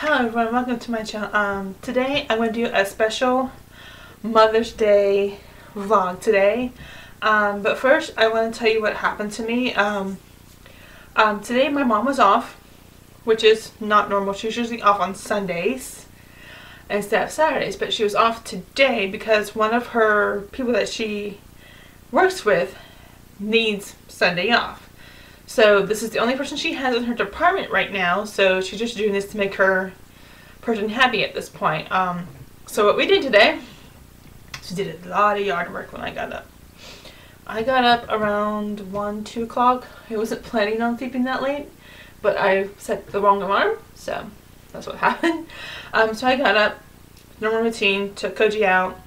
Hello everyone, welcome to my channel. Today I'm going to do a special Mother's Day vlog today. But first I want to tell you what happened to me. Today my mom was off, which is not normal. She's usually off on Sundays instead of Saturdays, but she was off today because one of her people that she works with needs Sunday off. So this is the only person she has in her department right now, so she's just doing this to make her person happy at this point. So what we did today, she did a lot of yard work when I got up. I got up around 1, 2 o'clock. I wasn't planning on sleeping that late, but I set the wrong alarm, so that's what happened. So I got up, normal routine, took Koji out,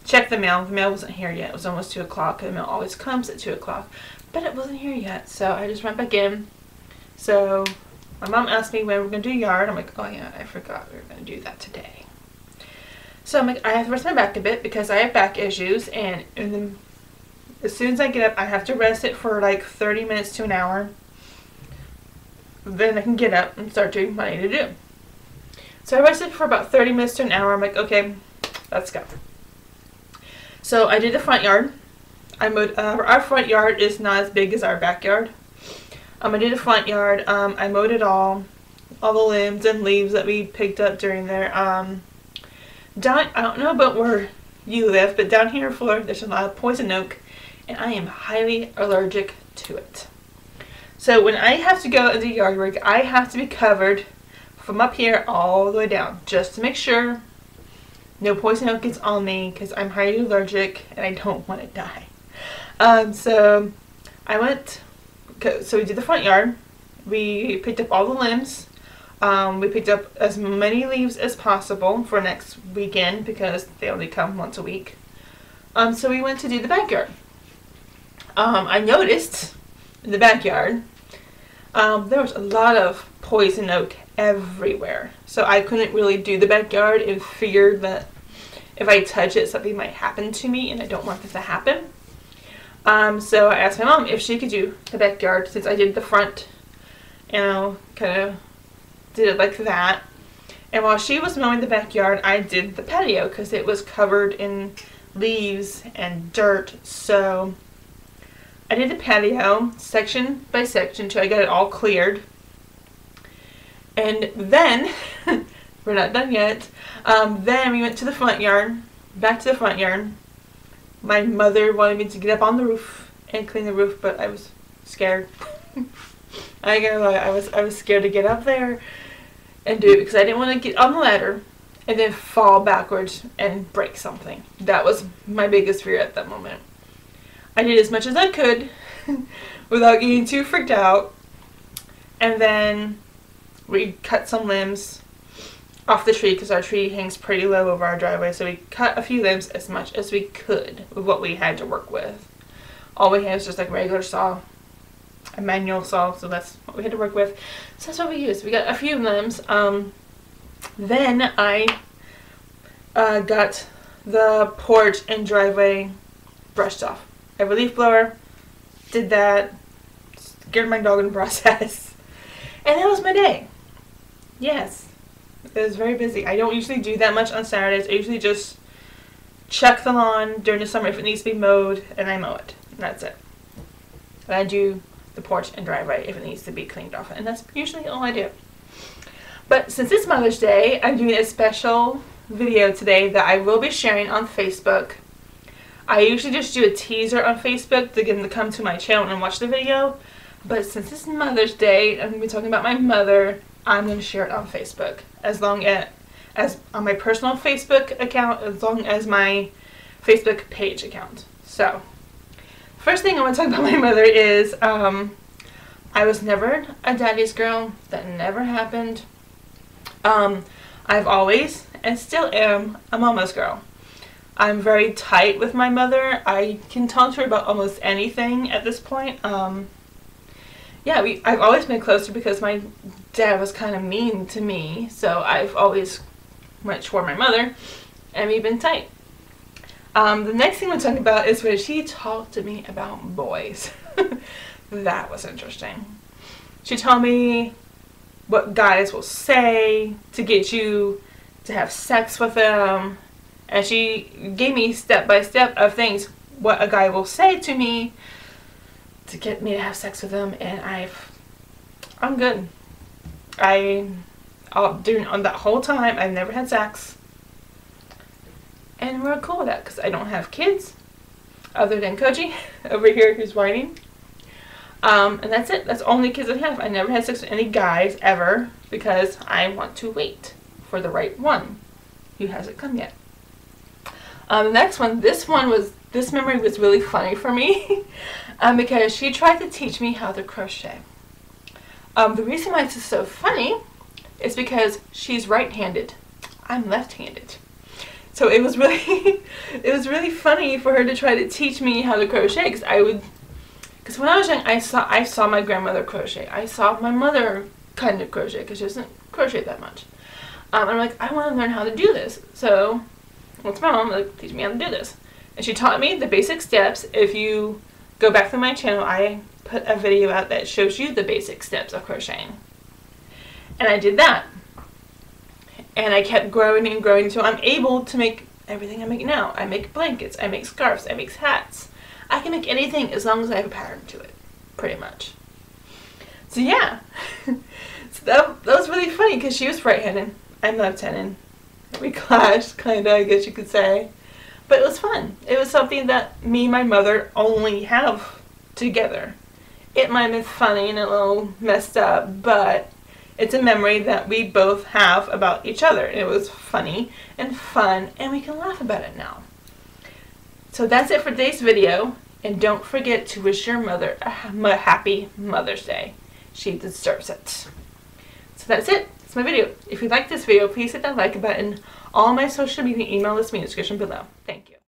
checked the mail. The mail wasn't here yet. It was almost 2 o'clock. The mail always comes at 2 o'clock. But it wasn't here yet, so I just went back in. So my mom asked me when we were going to do yard. I'm like, oh yeah, I forgot we were going to do that today. So I'm like, I have to rest my back a bit because I have back issues, and as soon as I get up, I have to rest it for like 30 minutes to an hour. Then I can get up and start doing what I need to do. So I rested for about 30 minutes to an hour. I'm like, okay, let's go. So I did the front yard. I mowed, our front yard is not as big as our backyard. I did the front yard. I mowed it all the limbs and leaves that we picked up during there. Down, I don't know about where you live, but down here in Florida, there's a lot of poison oak, and I am highly allergic to it. So when I have to go and do yard work, I have to be covered from up here all the way down, just to make sure no poison oak gets on me, because I'm highly allergic and I don't want to die. So I went, so we did the front yard. We picked up all the limbs. We picked up as many leaves as possible for next weekend because they only come once a week. So we went to do the backyard. I noticed in the backyard, there was a lot of poison oak everywhere. So I couldn't really do the backyard and figured that if I touch it, something might happen to me, and I don't want that to happen. So I asked my mom if she could do the backyard since I did the front, kind of did it like that. And while she was mowing the backyard, I did the patio because it was covered in leaves and dirt. So I did the patio section by section till I got it all cleared. And then, we're not done yet, then we went to the front yard, back to the front yard. My mother wanted me to get up on the roof and clean the roof, but I was scared. I ain't gonna lie, I was scared to get up there and do it because I didn't want to get on the ladder and then fall backwards and break something. That was my biggest fear at that moment. I did as much as I could without getting too freaked out, and then we cut some limbs off the tree because our tree hangs pretty low over our driveway, so we cut a few limbs as much as we could with what we had to work with. All we had was just like a regular saw, a manual saw, so that's what we had to work with. So that's what we used. We got a few limbs. Then I got the porch and driveway brushed off. I have a leaf blower, did that, scared my dog in the process, and that was my day. Yes. It was very busy. I don't usually do that much on Saturdays. I usually just check the lawn during the summer if it needs to be mowed, and I mow it. And that's it. And I do the porch and driveway if it needs to be cleaned off. And that's usually all I do. But since it's Mother's Day, I'm doing a special video today that I will be sharing on Facebook. I usually just do a teaser on Facebook to get them to come to my channel and watch the video. But since it's Mother's Day, I'm going to be talking about my mother. I'm going to share it on Facebook, as long as on my personal Facebook account, as long as my Facebook page account. So, first thing I want to talk about my mother is, I was never a daddy's girl. That never happened. I've always, and still am, a mama's girl. I'm very tight with my mother. I can talk to her about almost anything at this point. Yeah, I've always been closer because my dad was kind of mean to me, so I've always went toward my mother, and we've been tight. The next thing we're talking about is when she talked to me about boys. That was interesting. She told me what guys will say to get you to have sex with them. And she gave me step by step of things, what a guy will say to me to get me to have sex with them. And I'm good. On that whole time, I've never had sex. And we're cool with that because I don't have kids other than Koji over here who's whining. And that's it. That's the only kids I have. I never had sex with any guys ever because I want to wait for the right one who hasn't come yet. The next one, this memory was really funny for me because she tried to teach me how to crochet. The reason why this is so funny is because she's right-handed. I'm left-handed. So it was really funny for her to try to teach me how to crochet because when I was young, I saw my grandmother crochet. I saw my mother kind of crochet because she doesn't crochet that much. And I'm like, I want to learn how to do this. So what's my mom like, teach me how to do this? And she taught me the basic steps. If you go back to my channel, I put a video out that shows you the basic steps of crocheting. And I did that. And I kept growing and growing until I'm able to make everything I make now. I make blankets, I make scarves, I make hats. I can make anything as long as I have a pattern to it, pretty much. So yeah, so that was really funny because she was right-handed, I'm left-handed. We clashed, kind of, I guess you could say. But it was fun. It was something that me and my mother only have together. It might have been funny and a little messed up, but it's a memory that we both have about each other. It was funny and fun, and we can laugh about it now. So that's it for today's video, and don't forget to wish your mother a happy Mother's Day. She deserves it. So that's it. That's my video. If you like this video, please hit that like button. All my social media email lists me in the description below. Thank you.